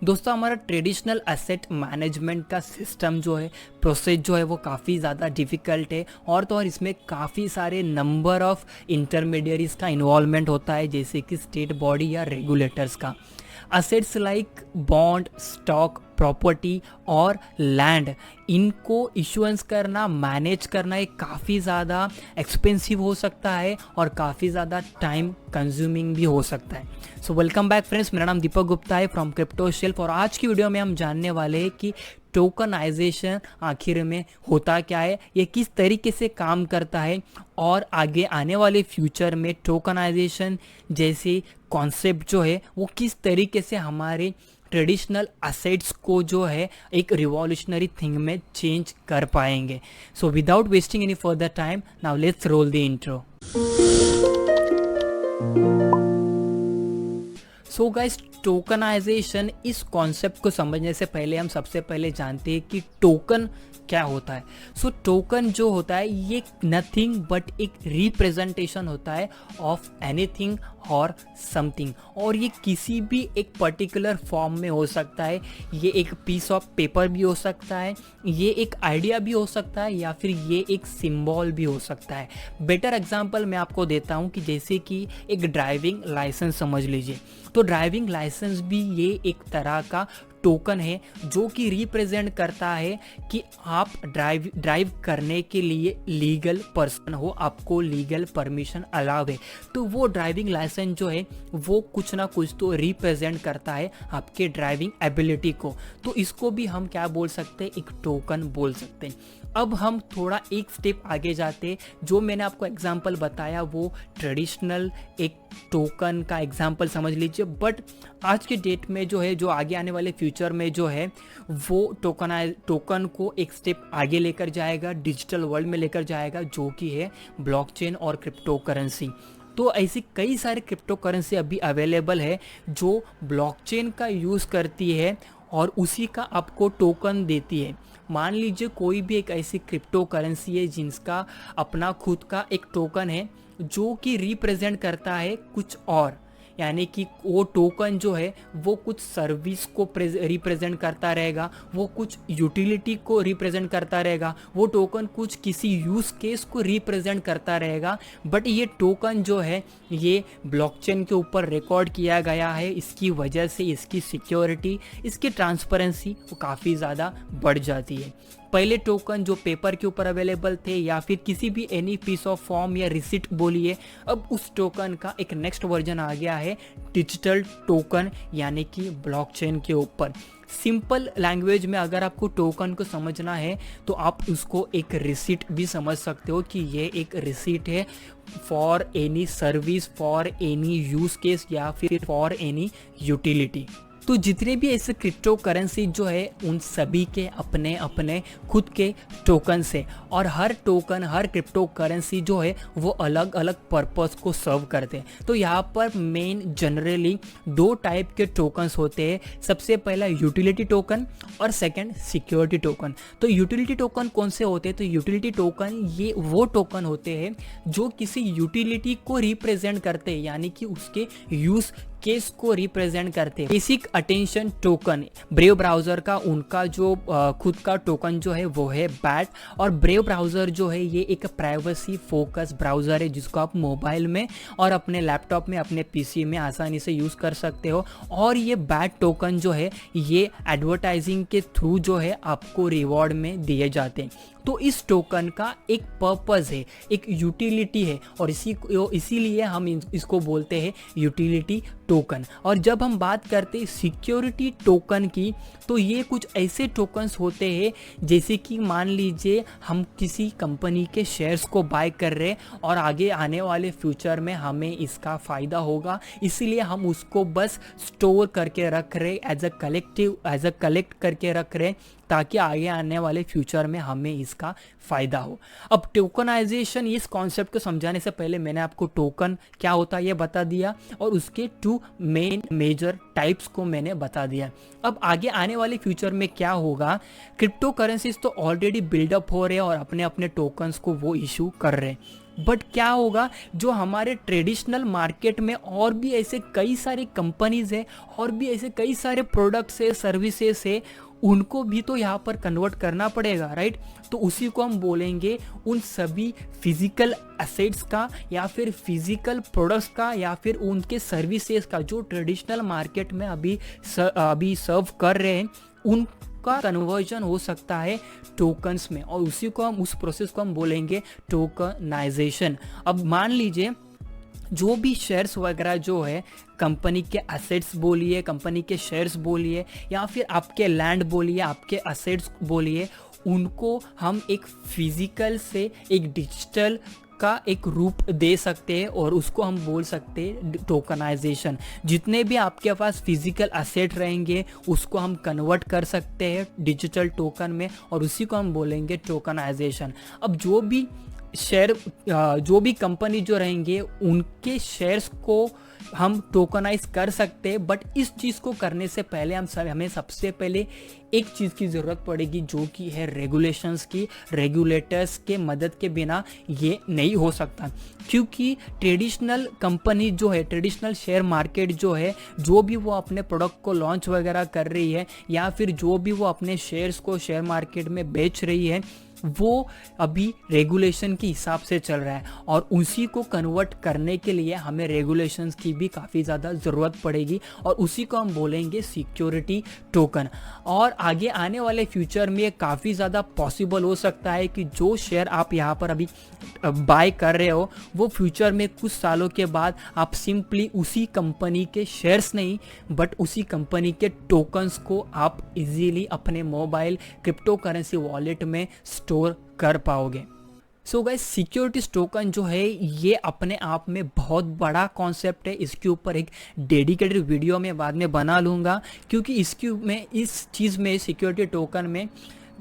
दोस्तों हमारा traditional asset management का सिस्टम जो है, प्रोसेस जो है वो काफ़ी ज़्यादा डिफ़िकल्ट है और तो और इसमें काफ़ी सारे नंबर ऑफ़ इंटरमीडियरीज़ का इन्वॉल्वमेंट होता है, जैसे कि स्टेट बॉडी या रेगुलेटर्स का। Assets like bond, stock, property और लैंड, इनको इश्यूएंस करना, मैनेज करना एक काफ़ी ज़्यादा एक्सपेंसिव हो सकता है और काफ़ी ज़्यादा टाइम कंज्यूमिंग भी हो सकता है। सो वेलकम बैक फ्रेंड्स, मेरा नाम दीपक गुप्ता है फ्रॉम क्रिप्टो शेल्फ और आज की वीडियो में हम जानने वाले हैं कि टोकनाइजेशन आखिर में होता क्या है, ये किस तरीके से काम करता है और आगे आने वाले फ्यूचर में टोकनाइजेशन जैसे कॉन्सेप्ट जो है वो किस तरीके से हमारे ट्रेडिशनल असेट्स को जो है एक रिवॉल्यूशनरी थिंग में चेंज कर पाएंगे। So without wasting any further time, now let's roll the intro. So guys, tokenization, इस कॉन्सेप्ट को समझने से पहले हम सबसे पहले जानते हैं कि टोकन क्या होता है। सो टोकन जो होता है ये नथिंग बट एक रिप्रेजेंटेशन होता है ऑफ एनीथिंग और समथिंग, और ये किसी भी एक पर्टिकुलर फॉर्म में हो सकता है। ये एक पीस ऑफ पेपर भी हो सकता है, ये एक आइडिया भी हो सकता है, या फिर ये एक सिंबल भी हो सकता है। बेटर एग्जांपल मैं आपको देता हूँ कि जैसे कि एक ड्राइविंग लाइसेंस समझ लीजिए, तो ड्राइविंग लाइसेंस भी ये एक तरह का टोकन है जो कि रिप्रेजेंट करता है कि आप ड्राइव करने के लिए लीगल पर्सन हो, आपको लीगल परमिशन अलाउ है। तो वो ड्राइविंग लाइसेंस जो है वो कुछ ना कुछ तो रिप्रेजेंट करता है आपके ड्राइविंग एबिलिटी को, तो इसको भी हम क्या बोल सकते हैं, एक टोकन बोल सकते हैं। अब हम थोड़ा एक स्टेप आगे जाते, जो मैंने आपको एग्जांपल बताया वो ट्रेडिशनल एक टोकन का एग्जांपल समझ लीजिए, बट आज के डेट में जो है, जो आगे आने वाले फ्यूचर में जो है वो टोकन को एक स्टेप आगे लेकर जाएगा, डिजिटल वर्ल्ड में लेकर जाएगा, जो कि है ब्लॉकचेन और क्रिप्टो करेंसी। तो ऐसी कई सारे क्रिप्टो करेंसी अभी अवेलेबल है जो ब्लॉकचेन का यूज़ करती है और उसी का आपको टोकन देती है। मान लीजिए कोई भी एक ऐसी क्रिप्टो करेंसी है जिसका अपना खुद का एक टोकन है जो कि रिप्रेजेंट करता है कुछ और, यानी कि वो टोकन जो है वो कुछ सर्विस को रिप्रेजेंट करता रहेगा, वो कुछ यूटिलिटी को रिप्रेजेंट करता रहेगा, वो टोकन कुछ किसी यूज़ केस को रिप्रेजेंट करता रहेगा। बट ये टोकन जो है ये ब्लॉकचेन के ऊपर रिकॉर्ड किया गया है, इसकी वजह से इसकी सिक्योरिटी, इसकी ट्रांसपेरेंसी वो काफ़ी ज़्यादा बढ़ जाती है। पहले टोकन जो पेपर के ऊपर अवेलेबल थे या फिर किसी भी एनी पीस ऑफ फॉर्म या रिसिट बोलिए, अब उस टोकन का एक नेक्स्ट वर्जन आ गया है डिजिटल टोकन, यानी कि ब्लॉकचेन के ऊपर। सिंपल लैंग्वेज में अगर आपको टोकन को समझना है तो आप उसको एक रिसिट भी समझ सकते हो कि ये एक रिसिट है for any service, for any use case या फिर फॉर एनी यूटिलिटी। तो जितने भी ऐसे क्रिप्टो करेंसी जो है उन सभी के अपने अपने खुद के टोकन से, और हर टोकन, हर क्रिप्टो करेंसी जो है वो अलग अलग पर्पस को सर्व करते हैं। तो यहाँ पर मेन जनरली दो टाइप के टोकन्स होते हैं, सबसे पहला यूटिलिटी टोकन और सेकंड सिक्योरिटी टोकन। तो यूटिलिटी टोकन कौन से होते हैं, तो यूटिलिटी टोकन ये वो टोकन होते हैं जो किसी यूटिलिटी को रिप्रेजेंट करते हैं, यानी कि उसके यूज केस को रिप्रेजेंट करते हैं। Basic attention token, brave browser का उनका जो खुद का टोकन जो है वो है बैट, और ब्रेव ब्राउज़र जो है ये एक प्राइवेसी फोकस ब्राउज़र है जिसको आप मोबाइल में और अपने लैपटॉप में, अपने पीसी में आसानी से यूज़ कर सकते हो। और ये बैट टोकन जो है ये एडवर्टाइजिंग के थ्रू जो है आपको रिवॉर्ड में दिए जाते हैं। तो इस टोकन का एक पर्पस है, एक यूटिलिटी है, और इसीलिए हम इसको बोलते हैं यूटिलिटी टोकन। और जब हम बात करते हैं सिक्योरिटी टोकन की, तो ये कुछ ऐसे टोकन्स होते हैं जैसे कि मान लीजिए हम किसी कंपनी के शेयर्स को बाय कर रहे हैं और आगे आने वाले फ्यूचर में हमें इसका फ़ायदा होगा, इसीलिए हम उसको बस स्टोर करके रख रहे, एज अ कलेक्ट करके रख रहे, ताकि आगे आने वाले फ्यूचर में हमें इसका फ़ायदा हो। अब टोकनाइजेशन, इस कॉन्सेप्ट को समझाने से पहले मैंने आपको टोकन क्या होता है ये बता दिया और उसके टू मेजर टाइप्स को मैंने बता दिया। अब आगे आने वाले फ्यूचर में क्या होगा, क्रिप्टो करेंसीज तो ऑलरेडी बिल्डअप हो रहे हैं और अपने अपने टोकन्स को वो इशू कर रहे हैं, बट क्या होगा, जो हमारे ट्रेडिशनल मार्केट में और भी ऐसे कई सारे कंपनीज है, और भी ऐसे कई सारे प्रोडक्ट्स है, सर्विसेज है, उनको भी तो यहाँ पर कन्वर्ट करना पड़ेगा, राइट। तो उसी को हम बोलेंगे उन सभी फिजिकल एसेट्स का या फिर फिजिकल प्रोडक्ट्स का या फिर उनके सर्विसेज का जो ट्रेडिशनल मार्केट में अभी सर्व कर रहे हैं, उनका कन्वर्जन हो सकता है टोकन्स में, और उसी को हम, उस प्रोसेस को हम बोलेंगे टोकनाइजेशन। अब मान लीजिए जो भी शेयर्स वगैरह जो है, कंपनी के एसेट्स बोलिए, कंपनी के शेयर्स बोलिए, या फिर आपके लैंड बोलिए, आपके एसेट्स बोलिए, उनको हम एक फिजिकल से एक डिजिटल का एक रूप दे सकते हैं और उसको हम बोल सकते हैं टोकनाइजेशन। जितने भी आपके पास फिजिकल एसेट रहेंगे उसको हम कन्वर्ट कर सकते हैं डिजिटल टोकन में, और उसी को हम बोलेंगे टोकनाइजेशन। अब जो भी शेयर, जो भी कंपनी जो रहेंगे उनके शेयर्स को हम टोकनाइज कर सकते हैं, बट इस चीज़ को करने से पहले हमें सबसे पहले एक चीज़ की ज़रूरत पड़ेगी, जो कि है रेगुलेशंस की। रेगुलेटर्स के मदद के बिना ये नहीं हो सकता, क्योंकि ट्रेडिशनल कंपनी जो है, ट्रेडिशनल शेयर मार्केट जो है, जो भी वो अपने प्रोडक्ट को लॉन्च वगैरह कर रही है या फिर जो भी वो अपने शेयर्स को शेयर मार्केट में बेच रही है, वो अभी रेगुलेशन के हिसाब से चल रहा है, और उसी को कन्वर्ट करने के लिए हमें रेगुलेशंस की भी काफ़ी ज़्यादा ज़रूरत पड़ेगी, और उसी को हम बोलेंगे सिक्योरिटी टोकन। और आगे आने वाले फ्यूचर में ये काफ़ी ज़्यादा पॉसिबल हो सकता है कि जो शेयर आप यहाँ पर अभी बाय कर रहे हो, वो फ्यूचर में कुछ सालों के बाद आप सिंपली उसी कंपनी के शेयर्स नहीं, बट उसी कंपनी के टोकन्स को आप इजीली अपने मोबाइल क्रिप्टो करेंसी वॉलेट में स्टोर कर पाओगे। सो गाइस, सिक्योरिटी टोकन जो है ये अपने आप में बहुत बड़ा कॉन्सेप्ट है। इसके ऊपर एक डेडिकेटेड वीडियो मैं बाद में बना लूँगा, क्योंकि इस चीज़ में सिक्योरिटी टोकन में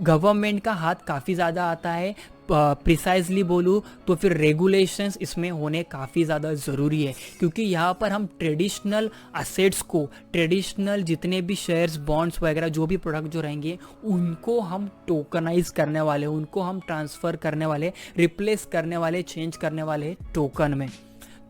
गवर्नमेंट का हाथ काफ़ी ज़्यादा आता है। प्रिसाइजली बोलूँ तो फिर रेगुलेशंस इसमें होने काफ़ी ज़्यादा ज़रूरी है, क्योंकि यहाँ पर हम ट्रेडिशनल असेट्स को, ट्रेडिशनल जितने भी शेयर्स, बॉन्ड्स वगैरह जो भी प्रोडक्ट जो रहेंगे, उनको हम टोकनाइज करने वाले, उनको हम ट्रांसफ़र करने वाले, रिप्लेस करने वाले, चेंज करने वाले टोकन में।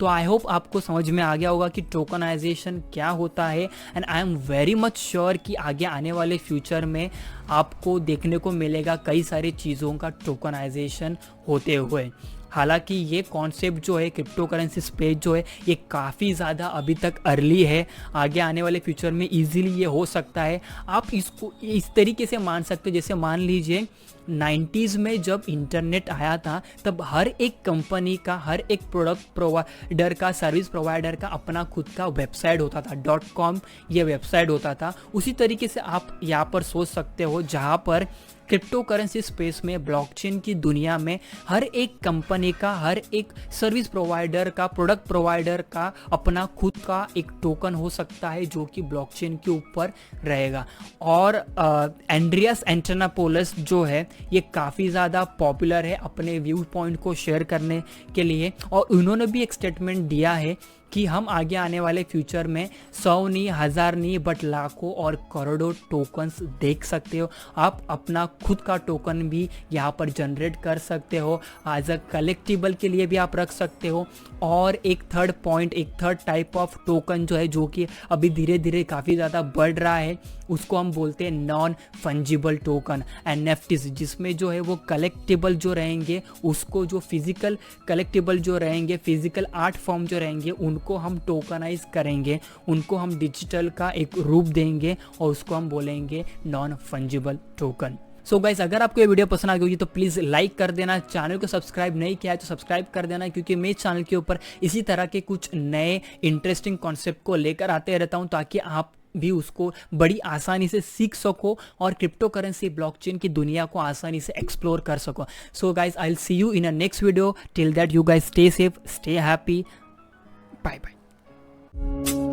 तो आई होप आपको समझ में आ गया होगा कि टोकनाइजेशन क्या होता है, and I am very much sure कि आगे आने वाले फ्यूचर में आपको देखने को मिलेगा कई सारी चीज़ों का टोकनाइजेशन होते हुए। हालांकि ये कॉन्सेप्ट जो है क्रिप्टो करेंसी स्पेस जो है, ये काफ़ी ज़्यादा अभी तक अर्ली है। आगे आने वाले फ्यूचर में इजीली ये हो सकता है। आप इसको इस तरीके से मान सकते हो, जैसे मान लीजिए 90s में जब इंटरनेट आया था, तब हर एक कंपनी का, हर एक प्रोडक्ट प्रोवाइडर का, सर्विस प्रोवाइडर का अपना खुद का वेबसाइट होता था, .com ये वेबसाइट होता था। उसी तरीके से आप यहाँ पर सोच सकते हो, जहाँ पर क्रिप्टो करेंसी स्पेस में, ब्लॉकचेन की दुनिया में, हर एक कंपनी का, हर एक सर्विस प्रोवाइडर का, प्रोडक्ट प्रोवाइडर का अपना खुद का एक टोकन हो सकता है, जो कि ब्लॉकचेन के ऊपर रहेगा। और एंड्रियास एंटोनोपोलस जो है, ये काफ़ी ज़्यादा पॉपुलर है अपने व्यू पॉइंट को शेयर करने के लिए, और उन्होंने भी एक स्टेटमेंट दिया है कि हम आगे आने वाले फ्यूचर में 100 नहीं, 1000 नहीं, बट लाखों और करोड़ों टोकन्स देख सकते हो। आप अपना खुद का टोकन भी यहाँ पर जनरेट कर सकते हो, एज अ कलेक्टिबल के लिए भी आप रख सकते हो। और एक थर्ड टाइप ऑफ टोकन जो है, जो कि अभी धीरे धीरे काफ़ी ज़्यादा बढ़ रहा है, उसको हम बोलते हैं नॉन फंजिबल टोकन, NFTs, जिसमें जो है वो कलेक्टिबल जो रहेंगे, उसको जो फिजिकल कलेक्टिबल जो रहेंगे, फिजिकल आर्ट फॉर्म जो रहेंगे, उनको हम टोकनाइज करेंगे, उनको हम डिजिटल का एक रूप देंगे, और उसको हम बोलेंगे non fungible token. So guys, अगर आपको ये वीडियो पसंद आ गई होगी तो प्लीज़ लाइक कर देना। चैनल को सब्सक्राइब नहीं किया है तो सब्सक्राइब कर देना, क्योंकि मैं चैनल के ऊपर इसी तरह के कुछ नए इंटरेस्टिंग कॉन्सेप्ट को लेकर आते रहता हूँ, ताकि आप भी उसको बड़ी आसानी से सीख सको और क्रिप्टो करेंसी, ब्लॉकचेन की दुनिया को आसानी से एक्सप्लोर कर सको। So guys, I will see you in a next video. Till that, you guys stay safe, stay happy, bye bye.